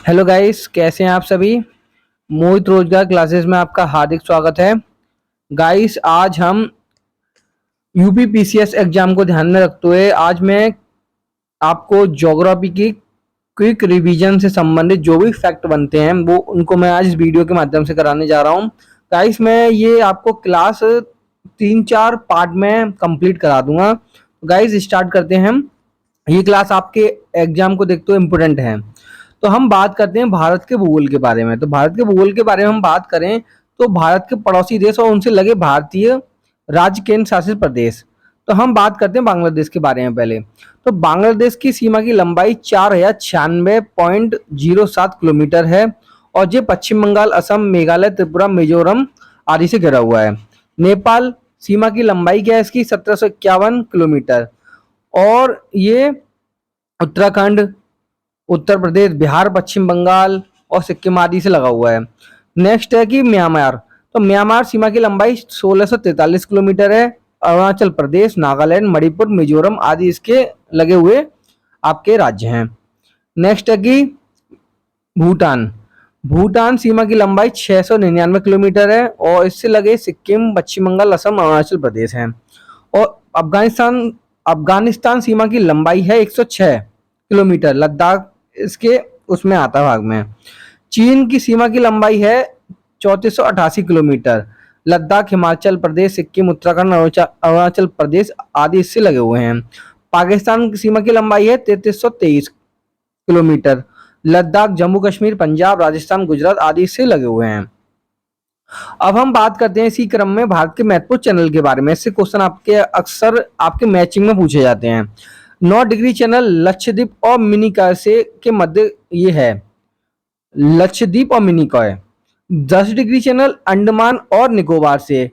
Hello guys, कैसे हैं आप सभी। मोहित रोजगार क्लासेस में आपका हार्दिक स्वागत है। गाइस, आज हम यूपी पीसीएस एग्जाम को ध्यान में रखते हुए आज मैं आपको ज्योग्राफी की क्विक रिवीजन से संबंधित जो भी फैक्ट बनते हैं वो उनको मैं आज इस वीडियो के माध्यम से कराने जा रहा हूँ। गाइस, मैं ये आपको क्लास 3-4 पार्ट में कंप्लीट करा दूंगा। गाइस, स्टार्ट करते हैं हम। ये क्लास आपके एग्जाम को देखते हुए इम्पोर्टेंट है। तो हम बात करते हैं भारत के भूगोल के बारे में। तो भारत के भूगोल के बारे में हम बात करें तो भारत के पड़ोसी देश और उनसे लगे भारतीय राज्य केंद्र शासित प्रदेश। तो हम बात करते हैं बांग्लादेश के बारे में पहले। तो बांग्लादेश की सीमा की लंबाई 4096.07 किलोमीटर है और ये पश्चिम बंगाल, असम, मेघालय, त्रिपुरा, मिजोरम आदि से घिरा हुआ है। नेपाल सीमा की लंबाई क्या है इसकी 1751 किलोमीटर और ये उत्तराखंड, उत्तर प्रदेश, बिहार, पश्चिम बंगाल और सिक्किम आदि से लगा हुआ है। नेक्स्ट है कि म्यांमार। तो म्यांमार सीमा की लंबाई 1643 किलोमीटर है। अरुणाचल प्रदेश, नागालैंड, मणिपुर, मिजोरम आदि इसके लगे हुए आपके राज्य हैं। नेक्स्ट है कि भूटान। भूटान सीमा की लंबाई 699 किलोमीटर है और इससे लगे सिक्किम, पश्चिम बंगाल, असम, अरुणाचल प्रदेश हैं। और अफगानिस्तान अफगानिस्तान सीमा की लंबाई है 106 किलोमीटर। लद्दाख इसके उसमें आता भाग में। चीन की सीमा की लंबाई है 3488 किलोमीटर। लद्दाख, हिमाचल प्रदेश, सिक्किम, उत्तराखंड, अरुणाचल प्रदेश आदि इससे लगे हुए हैं। पाकिस्तान की सीमा की लंबाई है 3323 किलोमीटर। लद्दाख, जम्मू कश्मीर, पंजाब, राजस्थान, गुजरात आदि इससे लगे हुए हैं। अब हम बात करते हैं इसी क्रम में भारत के महत्वपूर्ण चैनल के बारे में। इससे क्वेश्चन आपके अक्सर आपके मैचिंग में पूछे जाते हैं। 9 डिग्री चैनल लक्षद्वीप और मिनिकॉय से के मध्य ये है, लक्षद्वीप और मिनिकॉय। 10 डिग्री चैनल अंडमान और निकोबार से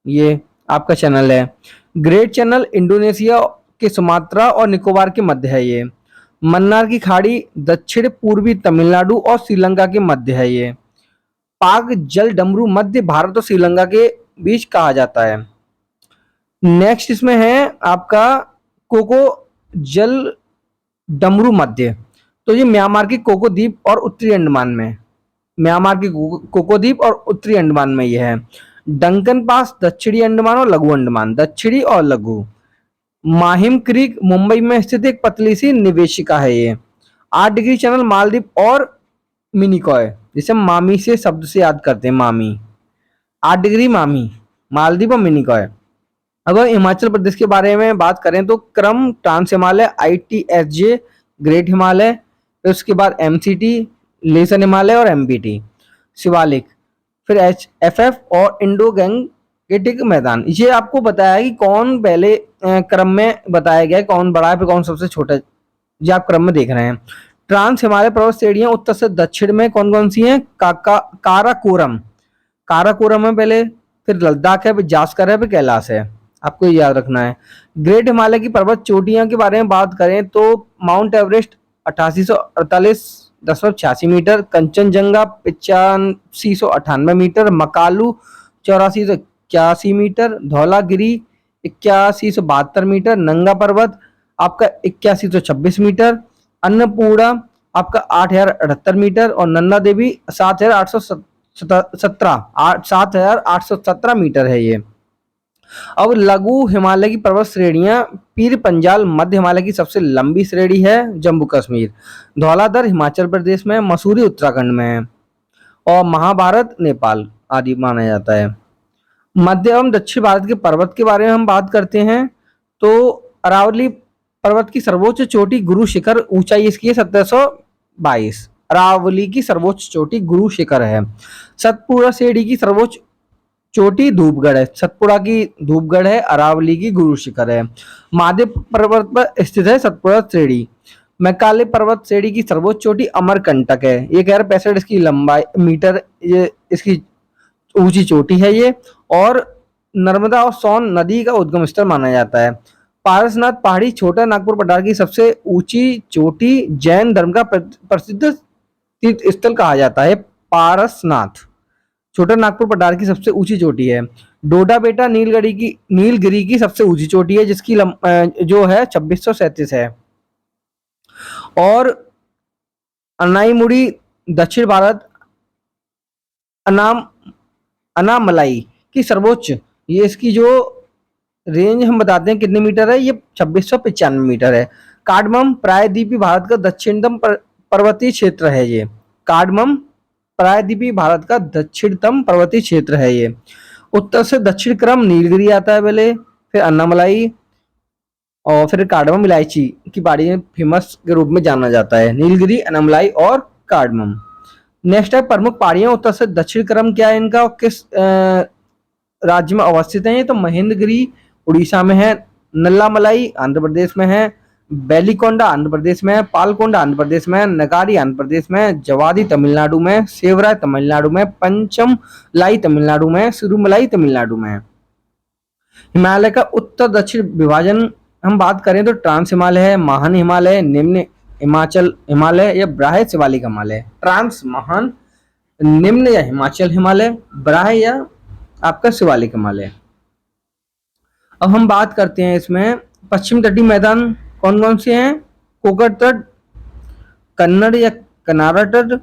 ये आपका चैनल है। ग्रेट चैनल इंडोनेशिया के सुमात्रा और निकोबार के मध्य है ये। मन्नार की खाड़ी दक्षिण पूर्वी तमिलनाडु और श्रीलंका के मध्य है ये। पाक जल डमरू मध्य भारत और श्रीलंका के बीच कहा जाता है। नेक्स्ट इसमें है आपका कोको जल डमरू मध्य। तो ये म्यांमार की कोको द्वीप और उत्तरी अंडमान में, म्यांमार की कोको द्वीप और उत्तरी अंडमान में यह है। डंकन पास दक्षिणी अंडमान और लघु अंडमान, दक्षिणी और लघु। माहिम क्रीक मुंबई में स्थित एक पतली सी निवेशिका है ये। 8 डिग्री चैनल मालदीव और मिनिकॉय, जिसे मामी से शब्द से याद करते हैं, मामी। 8 डिग्री मामी, मालदीव और मिनिकॉय। अगर हिमाचल प्रदेश के बारे में बात करें तो क्रम trans Himalaya, ITSJ, great Himalaya, फिर उसके बाद MCT, लेसन हिमालय और MBT। शिवालिक, फिर HFF और इंडो गैंगेटिक मैदान। ये आपको बताया है कि कौन पहले क्रम में बताया गया है, कौन बड़ा है फिर कौन सबसे छोटा है, ये आप क्रम में देख रहे हैं। ट्रांस हिमालय पर्वत श्रेणियां उत्तर से दक्षिण में कौन कौन सी हैं? काराकोरम, काराकोरम है पहले, फिर लद्दाख है, फिर जास्कर है, फिर कैलाश है। आपको ये याद रखना है। ग्रेट हिमालय की पर्वत चोटियां के बारे में बात करें तो Mount Everest 8848.86 metre, Kanchenjunga 8598 metre, Makalu 8481 metre, Dhaulagiri 8172 metre, Nanga Parbat आपका 8126 मीटर, अन्नपूर्णा आपका 8078 मीटर और नंदा देवी 7817 मीटर है ये। अब लघु हिमालय की पर्वत श्रेणियां, पीर पंजाल मध्य हिमालय की सबसे लंबी श्रेणी है, जम्मू कश्मीर। धौलाधर हिमाचल प्रदेश में, मसूरी उत्तराखंड में है और महाभारत नेपाल आदि माना जाता है। मध्य एवं दक्षिण भारत के पर्वत के बारे में हम बात करते हैं तो अरावली पर्वत की सर्वोच्च चोटी गुरु शिखर, ऊंचाई इसकी है 1722। अरावली की सर्वोच्च चोटी गुरु शिखर है। सतपुड़ा श्रेणी की सर्वोच्च चोटी धूपगढ़ है, सतपुड़ा की धूपगढ़ है, अरावली की गुरु शिखर है। महादेव पर्वत पर स्थित है सतपुड़ा श्रेणी। मैकाले पर्वत श्रेणी की सर्वोच्च चोटी अमरकंटक है, 1065 इसकी लंबाई मीटर, ये इसकी ऊंची चोटी है ये और नर्मदा और सोन नदी का उद्गम स्थल माना जाता है। पारसनाथ पहाड़ी छोटा नागपुर पठार की सबसे ऊंची चोटी, जैन धर्म का प्रसिद्ध तीर्थ स्थल कहा जाता है। पारसनाथ छोटा नागपुर पठार की सबसे ऊंची चोटी है। डोडा बेटा नीलगिरी की सबसे ऊंची चोटी है जिसकी जो है 2637 है। और अनाईमुड़ी दक्षिण भारत अनाम अनामलाई की सर्वोच्च, ये इसकी जो रेंज हम बताते हैं कितने मीटर है, ये 2695 मीटर है। कार्डमम प्रायद्वीपी भारत का दक्षिणतम पर्वतीय क्षेत्र है ये। कार्डमम प्रायद्वीपी भारत का दक्षिणतम पर्वतीय क्षेत्र है ये। उत्तर से दक्षिण क्रम नीलगिरी आता है पहले, फिर अन्नामलाई और फिर कार्डमम इलायची की पहाड़ी में फेमस के रूप में जाना जाता है। नीलगिरी, अन्नामलाई और कार्डमम। नेक्स्ट है प्रमुख पहाड़ियां उत्तर से दक्षिण क्रम क्या है इनका और किस राज्य में अवस्थित है। ये तो महेंद्रगिरी उड़ीसा में है, नल्लामलाई आंध्र प्रदेश में है, बेलिकोंडा आंध्र प्रदेश में है, पालकोंडा आंध्र प्रदेश में है, नगारी आंध्र प्रदेश में, जवादी तमिलनाडु में, सेवराय तमिलनाडु में, पंचमलाई तमिलनाडु में, सिरुमलाई तमिलनाडु में। हिमालय का उत्तर दक्षिण विभाजन हम बात करें तो ट्रांस हिमालय है, महान हिमालय, निम्न हिमाचल हिमालय या ब्राह्य शिवालिक हिमालय। ट्रांस महान, निम्न या हिमाचल हिमालय, ब्राह्य या आपका शिवालिक हिमालय। अब हम बात करते हैं इसमें पश्चिम तटीय मैदान कौन कौन से हैं। कोकण तट, कन्नड़ या कनारा तट,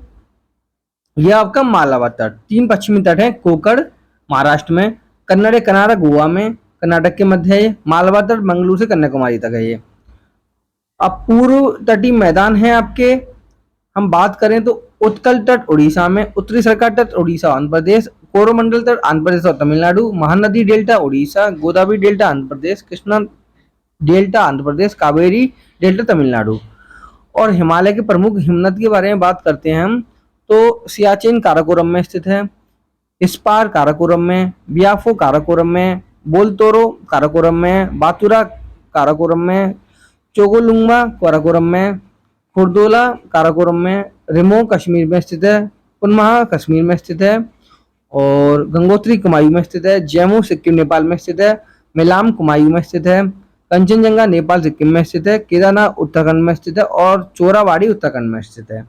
यह आपका मालावा तट। तीन पश्चिमी तट हैं, कोकण महाराष्ट्र में, कन्नड़ या कनारा गोवा में, कर्नाटक के मध्य है, मालवा तट मंगलूर से कन्याकुमारी तक है ये। अब पूर्व तटीय मैदान है आपके, हम बात करें तो उत्कल तट उड़ीसा में, उत्तरी सरकार तट उड़ीसा आंध्र प्रदेश, कोरोमंडल तट आंध्र प्रदेश और Tamil Nadu, Mahanadi delta Orissa, Godavari delta Andhra Pradesh, Krishna delta Andhra Pradesh, Kaveri delta Tamil Nadu. और हिमालय के प्रमुख हिमनद के बारे में बात करते हैं हम तो सियाचिन काराकोरम में स्थित है, स्पार काराकोरम में, बियाफो काराकोरम में, बोलतोरो काराकोरम में, बातुरा काराकोरम में, चोगोलुंगमा काराकोरम में, खुर्दोला काराकोरम में, रिमो कश्मीर में स्थित है, कुनमाह कश्मीर में स्थित है और गंगोत्री कुमायूं में स्थित है, जैमू सिक्किम नेपाल में स्थित है, मिलाम कुमायूं में स्थित है, कंचनजंगा नेपाल सिक्किम में स्थित है, केदारनाथ उत्तराखंड में स्थित है और चोरावाड़ी उत्तराखंड में स्थित है।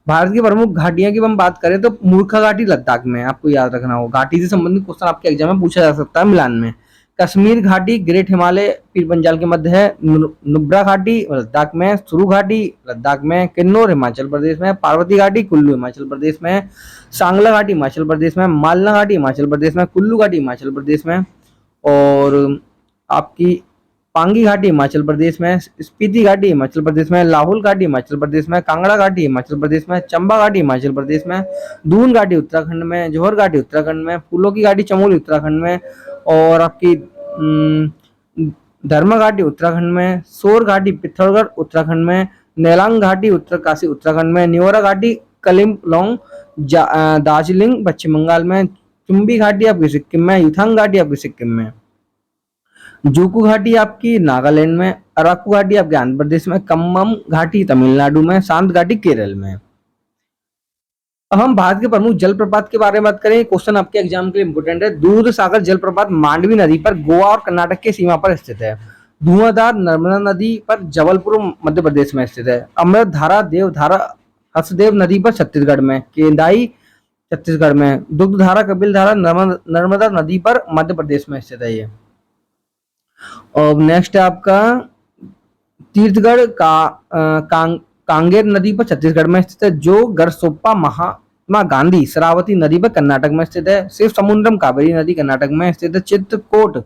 भारत की प्रमुख घाटियां की हम बात करें तो मूर्खा घाटी लद्दाख में, आपको याद रखना हो, घाटी से संबंधित क्वेश्चन आपके एग्जाम में पूछा जा सकता है मिलान में। कश्मीर घाटी ग्रेट हिमालय पीर पंजाल के मध्य है, नुब्रा घाटी लद्दाख में, सुरु घाटी लद्दाख में, किन्नौर हिमाचल प्रदेश में, पार्वती घाटी कुल्लू हिमाचल प्रदेश में, सांगला घाटी हिमाचल प्रदेश में, मालना घाटी हिमाचल प्रदेश में, कुल्लू घाटी हिमाचल प्रदेश में और आपकी पांगी घाटी हिमाचल प्रदेश में, स्पीति घाटी हिमाचल प्रदेश में, लाहौल घाटी हिमाचल प्रदेश में, कांगड़ा घाटी हिमाचल प्रदेश में, चंबा घाटी हिमाचल प्रदेश में, दून घाटी उत्तराखंड में, जौहर घाटी उत्तराखंड में, फूलों की घाटी चमोली उत्तराखंड में और आपकी धर्म घाटी उत्तराखंड में, सोर घाटी पिथौरागढ़ उत्तराखंड में, नेलांग घाटी उत्तरकाशी उत्तराखंड में, न्योरा घाटी कलिम्पोंग दार्जिलिंग पश्चिम बंगाल में, चुम्बी घाटी आपकी सिक्किम में, युथांग घाटी आपकी सिक्किम में, जूकू घाटी आपकी नागालैंड में, अराकू घाटी आपके आंध्र प्रदेश में, कम्मम घाटी तमिलनाडु में, शांत घाटी केरल में। अब हम भारत के प्रमुख जलप्रपात के बारे में बात करें, क्वेश्चन आपके एग्जाम के लिए इंपोर्टेंट है। दूध सागर जलप्रपात मांडवी नदी पर गोवा और कर्नाटक की सीमा पर स्थित है। धुआंधार नर्मदा नदी पर जबलपुर मध्य प्रदेश में स्थित है। अमृत धारा देवधारा हसदेव नदी पर छत्तीसगढ़ में, केंदाई छत्तीसगढ़ में, दुग्ध धारा कपिल धारा नर्मदा नदी पर मध्य प्रदेश में स्थित है ये। और नेक्स्ट है आपका तीर्थगढ़ कांगेर नदी पर छत्तीसगढ़ में स्थित है। जो गरसोप्पा महात्मा गांधी शरावती नदी पर कर्नाटक में स्थित है। शिव समुद्रम कावेरी नदी कर्नाटक में स्थित है। चित्रकोट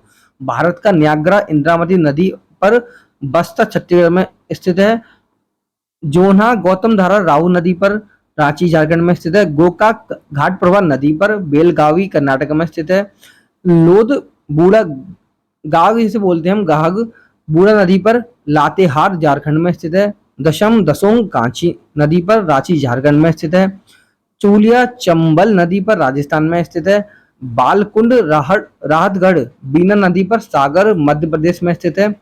भारत का न्याग्रा इंद्रावती नदी पर बस्तर छत्तीसगढ़ में स्थित है। जोन्हा गौतम धारा राहु नदी पर रांची झारखंड में स्थित है। गोकाक घाट प्रभा नदी पर बेलगावी कर्नाटक में स्थित है। लोध बूढ़ा गाग जिसे बोलते हैं हम गाग बूढ़ा नदी पर लातेहार झारखंड में स्थित है। दसोंग कांची नदी पर रांची झारखंड में स्थित है। चूलिया चंबल नदी पर राजस्थान में स्थित है। बालकुंड राहतगढ़ बीना नदी पर सागर मध्य प्रदेश में स्थित है।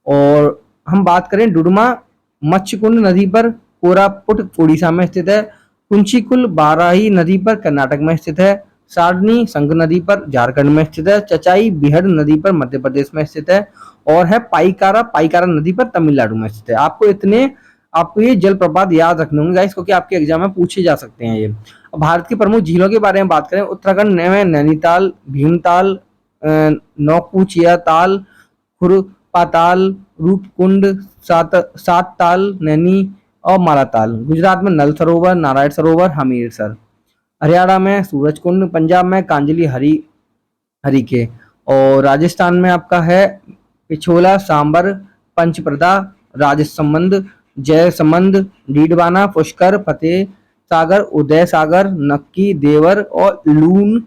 और हम बात करें डुडमा मच्छकुंड नदी पर कोरापुट उड़ीसा में स्थित है। कुंचिकुल बाराही नदी पर कर्नाटक में स्थित है। सारनी संग नदी पर झारखंड में स्थित है। चचाई बिहड़ नदी पर मध्य प्रदेश में स्थित है। और है पाइकारा नदी पर तमिलनाडु में स्थित है। आपको ये जलप्रपात याद रखने होंगे गाइस, क्योंकि आपके एग्जाम में पूछे जा सकते हैं ये। भारत की प्रमुख झीलों के बारे में बात करें, उत्तराखंड में नैनीताल, भीमताल, नौकुचिया ताल, खुरपाताल, रूपकुंड, सात ताल, नैनी और मालाताल। गुजरात में नल सरोवर, नारायण सरोवर, हमीरसर। हरियाणा में सूरजकुंड, पंजाब में कांजली हरिके, और राजस्थान में आपका है पिछोला, सांबर, पंचप्रदा, राजसमंद, जयसमंद, डीडवाना, पुष्कर, फतेह सागर, उदय सागर, नक्की, देवर और लून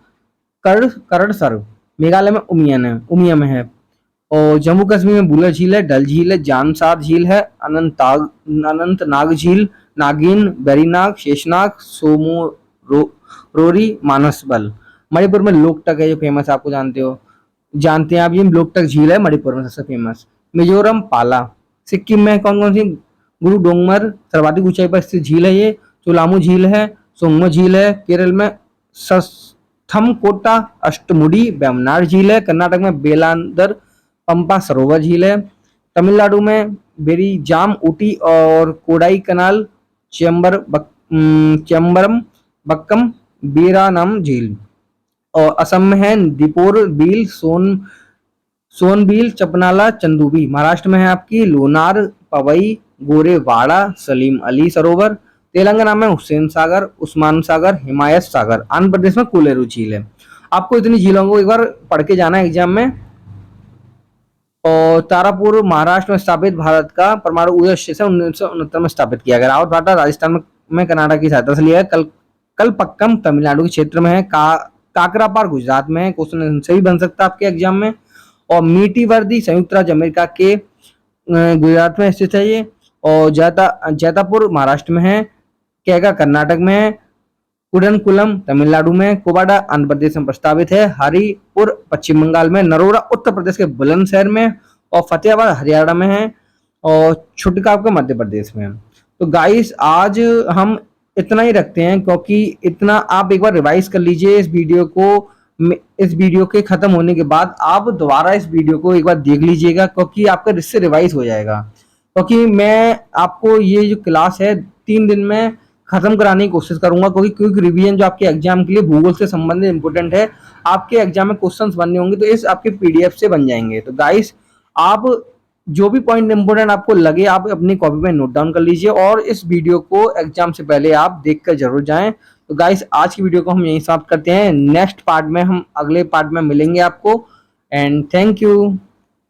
करड़सर। मेघालय में उमियम है। और जम्मू कश्मीर में बुलर झील है, डल झील है, जानसार झील है, अनंतनाग झील, नागिन, बेरीनाग, शेषनाग, रोरी, मानसबल। मणिपुर में लोकटक है जो फेमस, आपको जानते हैं आप, ये लोकटक झील है मणिपुर में सबसे फेमस। मिजोरम पाला। सिक्किम में कौन कौन सी? गुरु डोंगमर सर्वाधिक ऊंचाई पर स्थित झील है ये। चोलामू झील है, सोंगमो झील है। केरल में थमकोटा अष्टमुडी वेम्बनाड झील है। कर्नाटक में बेलांदर पंपा सरोवर झील है। तमिलनाडु में बेरीजाम ऊटी और कोडाई कनाल चेम्बरम बक्कम बीरानम झील। और असम में है दीपोर बील, सोनबील, चपनाला, चंदूबी। महाराष्ट्र में है आपकी लोनार, पवई, गोरेवाड़ा, सलीम अली सरोवर। तेलंगाना में हुसैन सागर, उस्मान सागर, हिमायत सागर। आंध्र प्रदेश में कोलेरू झील है। आपको इतनी झीलों को एक बार पढ़ के जाना है एग्जाम में। और तारापुर महाराष्ट्र में स्थापित भारत का परमाणु ऊर्जा स्टेशन 1969 में स्थापित किया गया। रावत भाटा राजस्थान में कर्नाटक की सहायता से लिया है। कलपक्कम तमिलनाडु के क्षेत्र में है। काकरापार गुजरात में है। क्वेश्चन से भी बन सकता है आपके एग्जाम में। और मीठी वर्दी संयुक्त राज्य अमेरिका के गुजरात में स्थित है ये। और जैतापुर महाराष्ट्र में है। कैगा कर्नाटक में है। कुडनकुलम तमिलनाडु में। कोबाडा आंध्र प्रदेश में प्रस्तावित है। हरिपुर पश्चिम बंगाल में। नरोरा उत्तर प्रदेश के बुलंदशहर में। और फतेहाबाद हरियाणा में है। और छुटका आपका मध्य प्रदेश में। तो गाइस आज हम इतना ही रखते हैं, क्योंकि इतना आप एक बार रिवाइज कर लीजिए इस वीडियो को। इस वीडियो के खत्म होने के बाद आप दोबारा इस वीडियो को एक बार देख लीजिएगा, क्योंकि आपका इससे रिवाइज हो जाएगा। क्योंकि मैं आपको ये जो क्लास है 3 दिन में खत्म कराने की कोशिश करूंगा, क्योंकि क्विक रिवीजन जो आपके एग्जाम के लिए भूगोल से संबंधित इंपोर्टेंट है, आपके एग्जाम में क्वेश्चंस बनने होंगे तो इस आपके पीडीएफ से बन जाएंगे। तो गाइस आप जो भी पॉइंट इंपोर्टेंट आपको लगे आप अपनी कॉपी में नोट डाउन कर लीजिए, और इस वीडियो को एग्जाम से पहले आप देख कर जरूर जाएं। तो गाइस आज की वीडियो को हम यहीं समाप्त करते हैं। नेक्स्ट पार्ट में हम अगले पार्ट में मिलेंगे आपको। And thank you.